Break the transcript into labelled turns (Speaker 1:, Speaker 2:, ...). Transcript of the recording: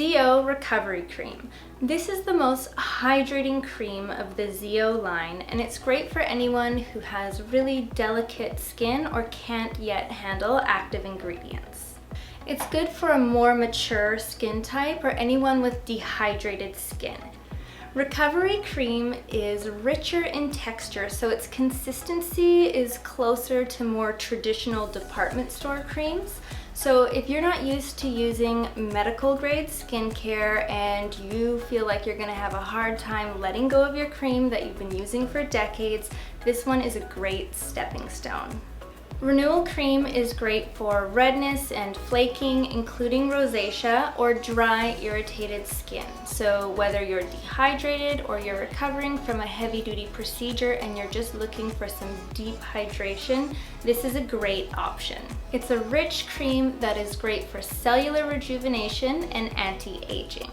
Speaker 1: ZO Recovery Cream. This is the most hydrating cream of the ZO line, and it's great for anyone who has really delicate skin or can't yet handle active ingredients. It's good for a more mature skin type or anyone with dehydrated skin. Recovery cream is richer in texture, so its consistency is closer to more traditional department store creams. So if you're not used to using medical grade skincare and you feel like you're gonna have a hard time letting go of your cream that you've been using for decades, this one is a great stepping stone. Renewal Cream is great for redness and flaking, including rosacea or dry, irritated skin. So whether you're dehydrated or you're recovering from a heavy-duty procedure and you're just looking for some deep hydration, this is a great option. It's a rich cream that is great for cellular rejuvenation and anti-aging.